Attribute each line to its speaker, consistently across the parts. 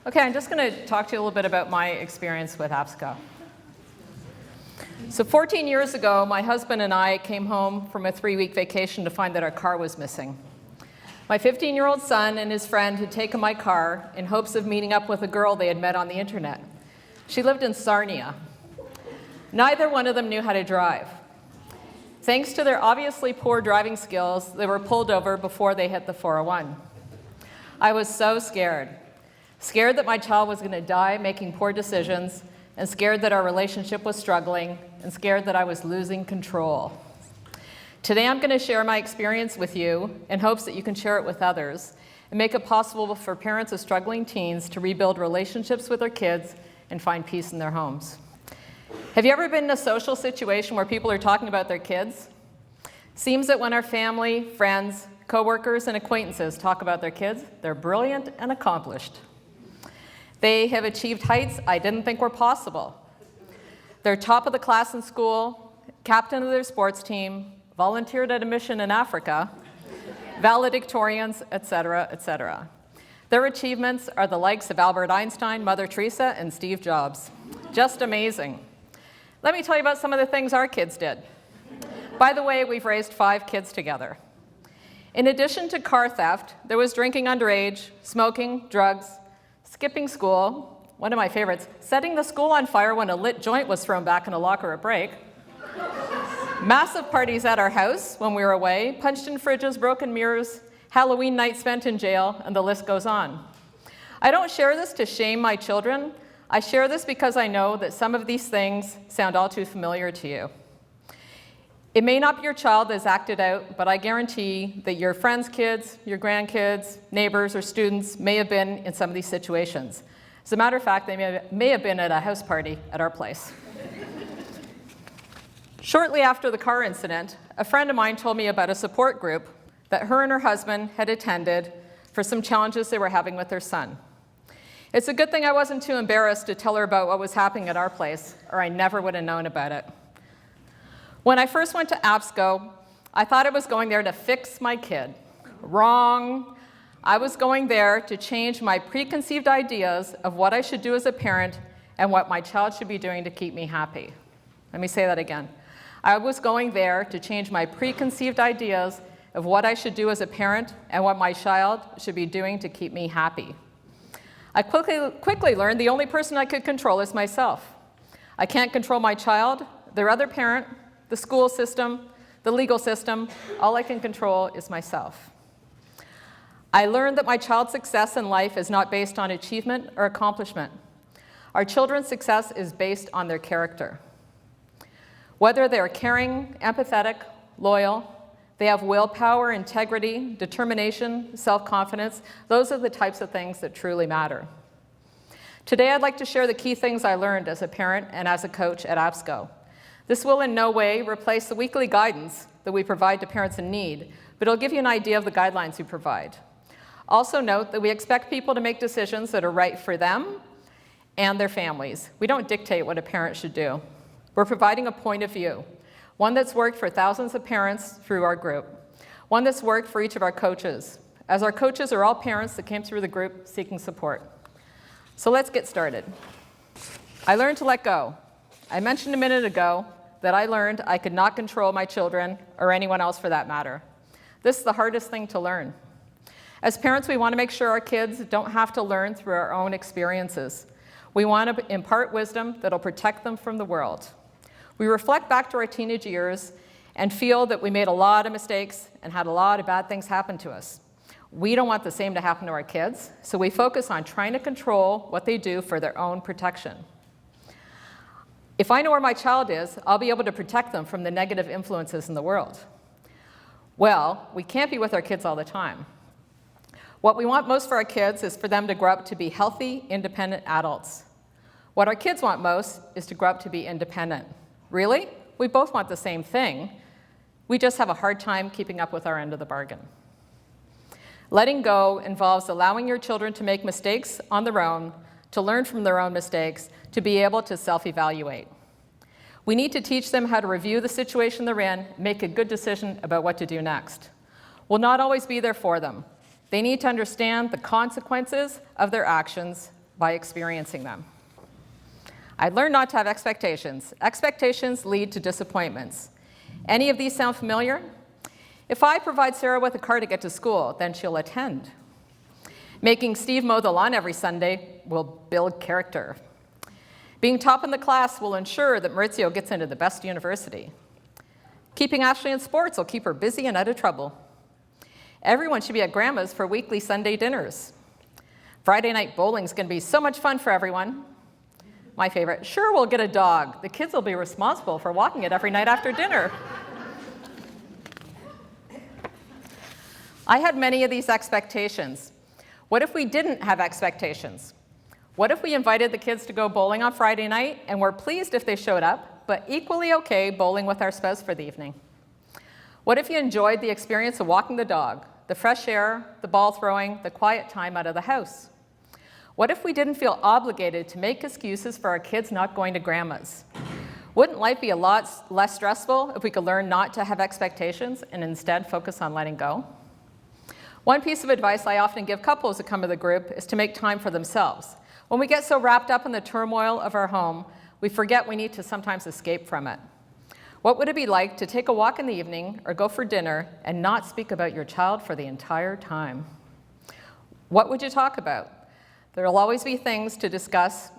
Speaker 1: Okay, I'm just going to talk to you a little bit about my experience with APSGO. So 14 years ago, my husband and I came home from a 3-week vacation to find that our car was missing. My 15-year-old son and his friend had taken my car in hopes of meeting up with a girl they had met on the internet. She lived in Sarnia. Neither one of them knew how to drive. Thanks to their obviously poor driving skills, they were pulled over before they hit the 401. I was so scared. Scared that my child was going to die making poor decisions, and scared that our relationship was struggling, and scared that I was losing control. Today I'm going to share my experience with you in hopes that you can share it with others and make it possible for parents of struggling teens to rebuild relationships with their kids and find peace in their homes. Have you ever been in a social situation where people are talking about their kids? Seems that when our family, friends, coworkers, and acquaintances talk about their kids, they're brilliant and accomplished. They have achieved heights I didn't think were possible. They're top of the class in school, captain of their sports team, volunteered at a mission in Africa, valedictorians, etc., etc. Their achievements are the likes of Albert Einstein, Mother Teresa, and Steve Jobs. Just amazing. Let me tell you about some of the things our kids did. By the way, we've raised 5 kids together. In addition to car theft, there was drinking underage, smoking, drugs, skipping school, one of my favorites, setting the school on fire when a lit joint was thrown back in a locker at break, massive parties at our house when we were away, punched in fridges, broken mirrors, Halloween night spent in jail, and the list goes on. I don't share this to shame my children. I share this because I know that some of these things sound all too familiar to you. It may not be your child that's acted out, but I guarantee that your friends' kids, your grandkids, neighbors, or students may have been in some of these situations. As a matter of fact, they may have been at a house party at our place. Shortly after the car incident, a friend of mine told me about a support group that her and her husband had attended for some challenges they were having with their son. It's a good thing I wasn't too embarrassed to tell her about what was happening at our place, or I never would have known about it. When I first went to APSGO, I thought I was going there to fix my kid. Wrong. I was going there to change my preconceived ideas of what I should do as a parent and what my child should be doing to keep me happy. Let me say that again. I was going there to change my preconceived ideas of what I should do as a parent and what my child should be doing to keep me happy. I quickly learned the only person I could control is myself. I can't control my child, their other parent, the school system, the legal system. All I can control is myself. I learned that my child's success in life is not based on achievement or accomplishment. Our children's success is based on their character. Whether they're caring, empathetic, loyal, they have willpower, integrity, determination, self-confidence, those are the types of things that truly matter. Today, I'd like to share the key things I learned as a parent and as a coach at APSGO. This will in no way replace the weekly guidance that we provide to parents in need, but it'll give you an idea of the guidelines we provide. Also note that we expect people to make decisions that are right for them and their families. We don't dictate what a parent should do. We're providing a point of view, one that's worked for thousands of parents through our group, one that's worked for each of our coaches, as our coaches are all parents that came through the group seeking support. So let's get started. I learned to let go. I mentioned a minute ago that I learned I could not control my children or anyone else for that matter. This is the hardest thing to learn. As parents, we want to make sure our kids don't have to learn through our own experiences. We want to impart wisdom that'll protect them from the world. We reflect back to our teenage years and feel that we made a lot of mistakes and had a lot of bad things happen to us. We don't want the same to happen to our kids, so we focus on trying to control what they do for their own protection. If I know where my child is, I'll be able to protect them from the negative influences in the world. Well, we can't be with our kids all the time. What we want most for our kids is for them to grow up to be healthy, independent adults. What our kids want most is to grow up to be independent. Really? We both want the same thing. We just have a hard time keeping up with our end of the bargain. Letting go involves allowing your children to make mistakes on their own, to learn from their own mistakes, to be able to self-evaluate. We need to teach them how to review the situation they're in, make a good decision about what to do next. We'll not always be there for them. They need to understand the consequences of their actions, by experiencing them. I learned not to have expectations. Expectations lead to disappointments. Any of these sound familiar? If I provide Sarah with a car to get to school, then she'll attend. Making Steve mow the lawn every Sunday will build character. Being top in the class will ensure that Maurizio gets into the best university. Keeping Ashley in sports will keep her busy and out of trouble. Everyone should be at Grandma's for weekly Sunday dinners. Friday night bowling's going to be so much fun for everyone. My favorite, sure, we'll get a dog. The kids will be responsible for walking it every night after dinner. I had many of these expectations. What if we didn't have expectations? What if we invited the kids to go bowling on Friday night and were pleased if they showed up, but equally okay bowling with our spouse for the evening? What if you enjoyed the experience of walking the dog, the fresh air, the ball throwing, the quiet time out of the house? What if we didn't feel obligated to make excuses for our kids not going to Grandma's? Wouldn't life be a lot less stressful if we could learn not to have expectations and instead focus on letting go? One piece of advice I often give couples who come to the group is to make time for themselves. When we get so wrapped up in the turmoil of our home, we forget we need to sometimes escape from it. What would it be like to take a walk in the evening or go for dinner and not speak about your child for the entire time? What would you talk about? There will always be things to discuss,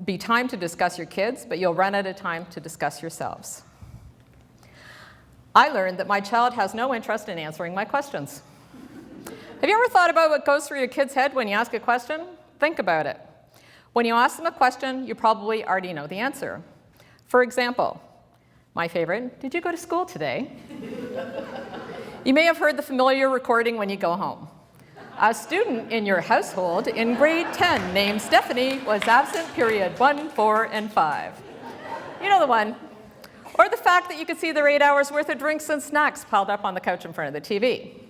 Speaker 1: be time to discuss your kids, but you'll run out of time to discuss yourselves. I learned that my child has no interest in answering my questions. Have you ever thought about what goes through your kid's head when you ask a question? Think about it. When you ask them a question, you probably already know the answer. For example, my favorite, did you go to school today? You may have heard the familiar recording when you go home. A student in your household in grade 10 named Stephanie was absent period 1, 4, and 5. You know the one. Or the fact that you could see their 8 hours worth of drinks and snacks piled up on the couch in front of the TV.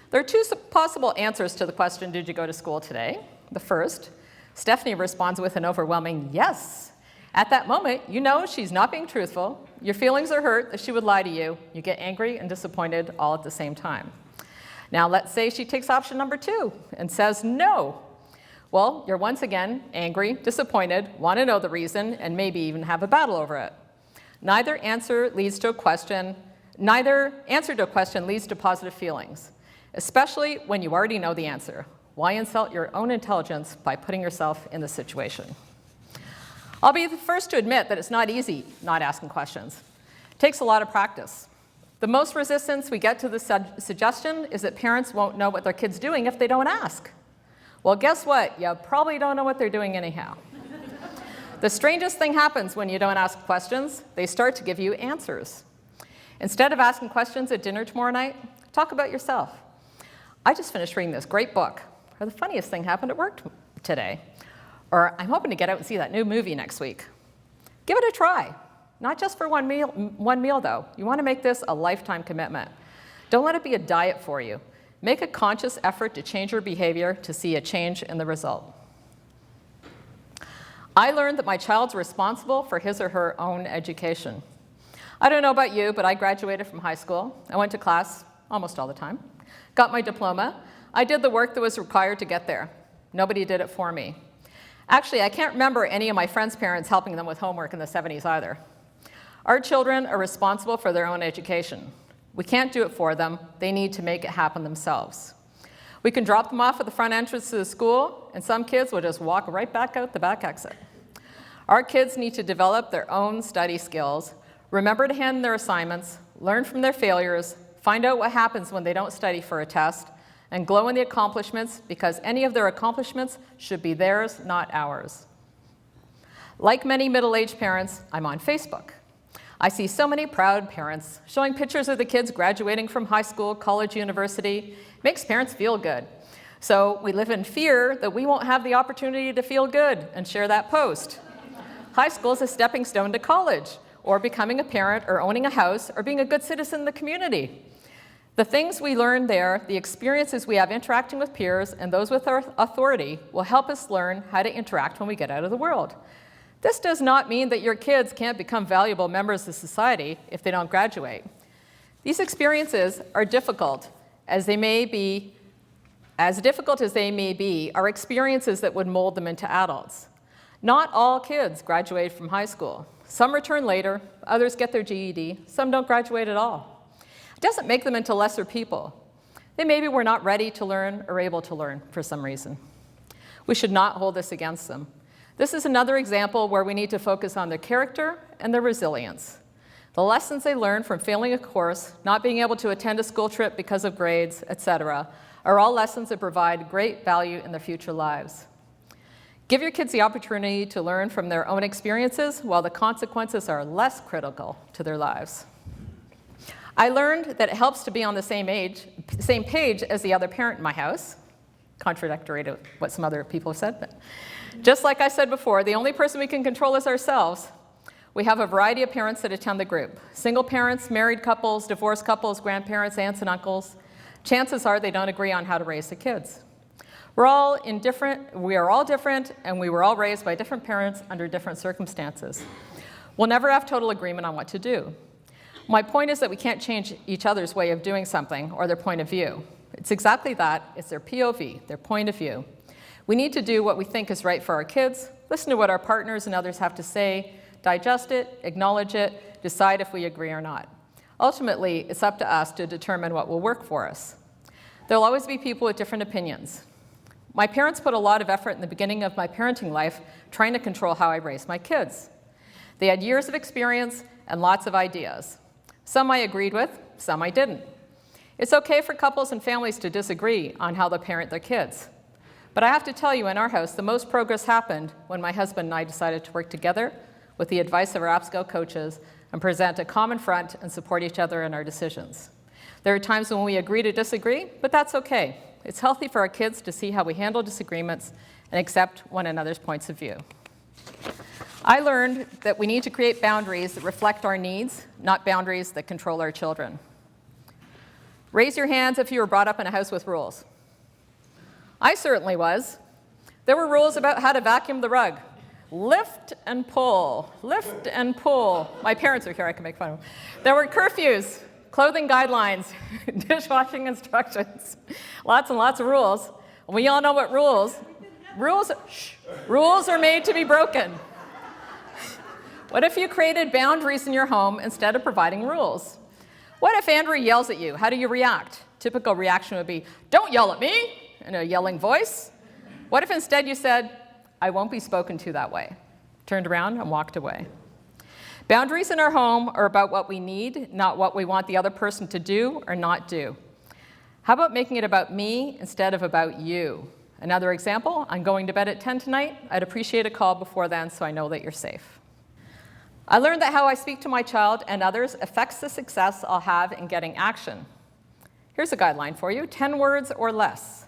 Speaker 1: There are two possible answers to the question, did you go to school today? The first, Stephanie responds with an overwhelming yes. At that moment, you know she's not being truthful. Your feelings are hurt that she would lie to you. You get angry and disappointed all at the same time. Now let's say she takes option number 2 and says no. Well, you're once again angry, disappointed, want to know the reason, and maybe even have a battle over it. Neither answer to a question leads to positive feelings, especially when you already know the answer. Why insult your own intelligence by putting yourself in the situation? I'll be the first to admit that it's not easy not asking questions. It takes a lot of practice. The most resistance we get to the suggestion is that parents won't know what their kid's doing if they don't ask. Well, guess what? You probably don't know what they're doing anyhow. The strangest thing happens when you don't ask questions. They start to give you answers. Instead of asking questions at dinner tomorrow night, talk about yourself. I just finished reading this great book. Or the funniest thing happened at work today. Or I'm hoping to get out and see that new movie next week. Give it a try. Not just for one meal though. You want to make this a lifetime commitment. Don't let it be a diet for you. Make a conscious effort to change your behavior to see a change in the result. I learned that my child's responsible for his or her own education. I don't know about you, but I graduated from high school. I went to class almost all the time, got my diploma. I did the work that was required to get there. Nobody did it for me. Actually, I can't remember any of my friends' parents helping them with homework in the 70s either. Our children are responsible for their own education. We can't do it for them. They need to make it happen themselves. We can drop them off at the front entrance to the school, and some kids will just walk right back out the back exit. Our kids need to develop their own study skills, remember to hand in their assignments, learn from their failures, find out what happens when they don't study for a test, and glow in the accomplishments because any of their accomplishments should be theirs, not ours. Like many middle-aged parents, I'm on Facebook. I see so many proud parents showing pictures of the kids graduating from high school, college, university. It makes parents feel good. So we live in fear that we won't have the opportunity to feel good and share that post. High school is a stepping stone to college, or becoming a parent, or owning a house, or being a good citizen in the community. The things we learn there, the experiences we have interacting with peers and those with our authority will help us learn how to interact when we get out of the world. This does not mean that your kids can't become valuable members of society if they don't graduate. These experiences are difficult as they may be As difficult as they may be, are experiences that would mold them into adults. Not all kids graduate from high school. Some return later, others get their GED, some don't graduate at all. It doesn't make them into lesser people. They maybe were not ready to learn or able to learn for some reason. We should not hold this against them. This is another example where we need to focus on their character and their resilience. The lessons they learn from failing a course, not being able to attend a school trip because of grades, etc., are all lessons that provide great value in their future lives. Give your kids the opportunity to learn from their own experiences while the consequences are less critical to their lives. I learned that it helps to be on the same page as the other parent in my house, contradictory to what some other people have said, but just like I said before, the only person we can control is ourselves. We have a variety of parents that attend the group. Single parents, married couples, divorced couples, grandparents, aunts and uncles. Chances are they don't agree on how to raise the kids. We are all different, and we were all raised by different parents under different circumstances. We'll never have total agreement on what to do. My point is that we can't change each other's way of doing something or their point of view. It's exactly that. It's their POV, their point of view. We need to do what we think is right for our kids, listen to what our partners and others have to say, digest it, acknowledge it, decide if we agree or not. Ultimately, it's up to us to determine what will work for us. There will always be people with different opinions. My parents put a lot of effort in the beginning of my parenting life trying to control how I raised my kids. They had years of experience and lots of ideas. Some I agreed with, some I didn't. It's okay for couples and families to disagree on how to parent their kids. But I have to tell you, in our house, the most progress happened when my husband and I decided to work together with the advice of our APSGO coaches and present a common front and support each other in our decisions. There are times when we agree to disagree, but that's okay. It's healthy for our kids to see how we handle disagreements and accept one another's points of view. I learned that we need to create boundaries that reflect our needs, not boundaries that control our children. Raise your hands if you were brought up in a house with rules. I certainly was. There were rules about how to vacuum the rug. Lift and pull, lift and pull. My parents are here, I can make fun of them. There were curfews, clothing guidelines, dishwashing instructions, lots and lots of rules. And we all know what rules are made to be broken. What if you created boundaries in your home instead of providing rules? What if Andrew yells at you? How do you react? Typical reaction would be, "Don't yell at me," in a yelling voice. What if instead you said, "I won't be spoken to that way," turned around and walked away? Boundaries in our home are about what we need, not what we want the other person to do or not do. How about making it about me instead of about you? Another example, I'm going to bed at 10 tonight. I'd appreciate a call before then so I know that you're safe. I learned that how I speak to my child and others affects the success I'll have in getting action. Here's a guideline for you, 10 words or less.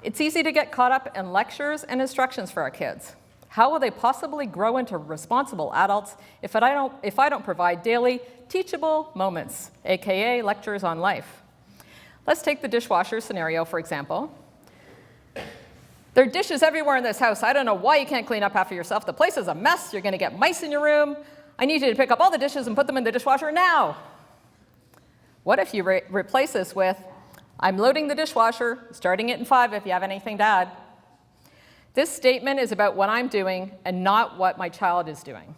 Speaker 1: It's easy to get caught up in lectures and instructions for our kids. How will they possibly grow into responsible adults if I don't provide daily teachable moments, aka lectures on life? Let's take the dishwasher scenario, for example. There are dishes everywhere in this house. I don't know why you can't clean up after yourself. The place is a mess. You're going to get mice in your room. I need you to pick up all the dishes and put them in the dishwasher now. What if you replace this with, "I'm loading the dishwasher, starting it in 5 if you have anything to add." This statement is about what I'm doing and not what my child is doing.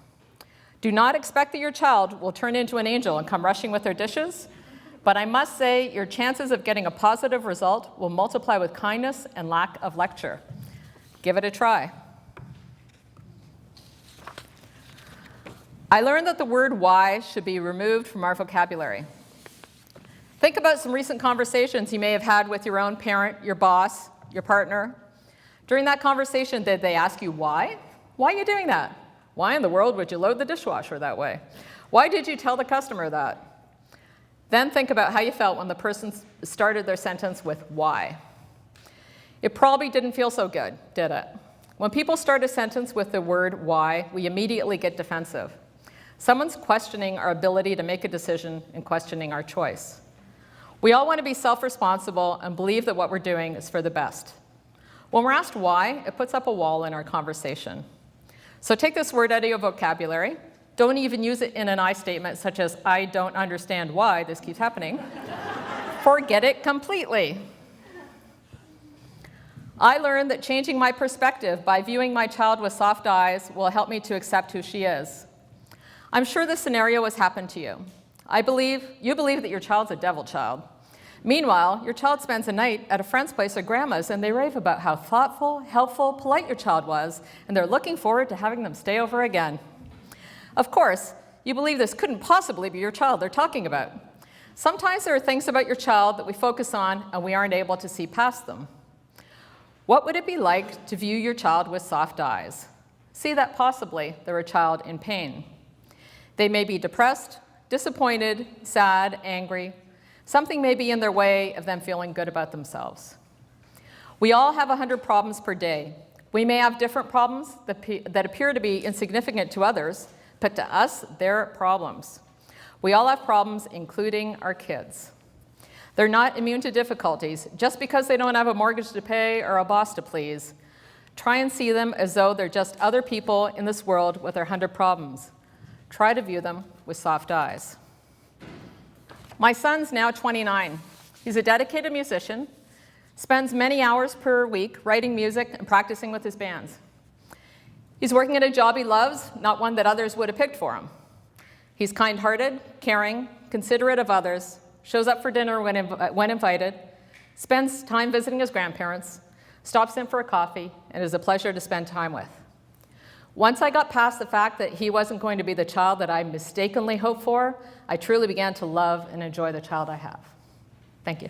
Speaker 1: Do not expect that your child will turn into an angel and come rushing with their dishes, but I must say your chances of getting a positive result will multiply with kindness and lack of lecture. Give it a try. I learned that the word "why" should be removed from our vocabulary. Think about some recent conversations you may have had with your own parent, your boss, your partner. During that conversation, did they ask you why? Why are you doing that? Why in the world would you load the dishwasher that way? Why did you tell the customer that? Then think about how you felt when the person started their sentence with "why." It probably didn't feel so good, did it? When people start a sentence with the word "why," we immediately get defensive. Someone's questioning our ability to make a decision and questioning our choice. We all want to be self-responsible and believe that what we're doing is for the best. When we're asked why, it puts up a wall in our conversation. So take this word out of your vocabulary. Don't even use it in an I statement such as, "I don't understand why this keeps happening." Forget it completely. I learned that changing my perspective by viewing my child with soft eyes will help me to accept who she is. I'm sure this scenario has happened to you. You believe that your child's a devil child. Meanwhile, your child spends a night at a friend's place or grandma's and they rave about how thoughtful, helpful, polite your child was, and they're looking forward to having them stay over again. Of course, you believe this couldn't possibly be your child they're talking about. Sometimes there are things about your child that we focus on and we aren't able to see past them. What would it be like to view your child with soft eyes? See that possibly they're a child in pain. They may be depressed, disappointed, sad, angry. Something may be in their way of them feeling good about themselves. We all have 100 problems per day. We may have different problems that appear to be insignificant to others, but to us, they're problems. We all have problems, including our kids. They're not immune to difficulties. Just because they don't have a mortgage to pay or a boss to please, try and see them as though they're just other people in this world with their 100 problems. Try to view them with soft eyes. My son's now 29. He's a dedicated musician, spends many hours per week writing music and practicing with his bands. He's working at a job he loves, not one that others would have picked for him. He's kind-hearted, caring, considerate of others, shows up for dinner when invited, spends time visiting his grandparents, stops in for a coffee, and is a pleasure to spend time with. Once I got past the fact that he wasn't going to be the child that I mistakenly hoped for, I truly began to love and enjoy the child I have. Thank you.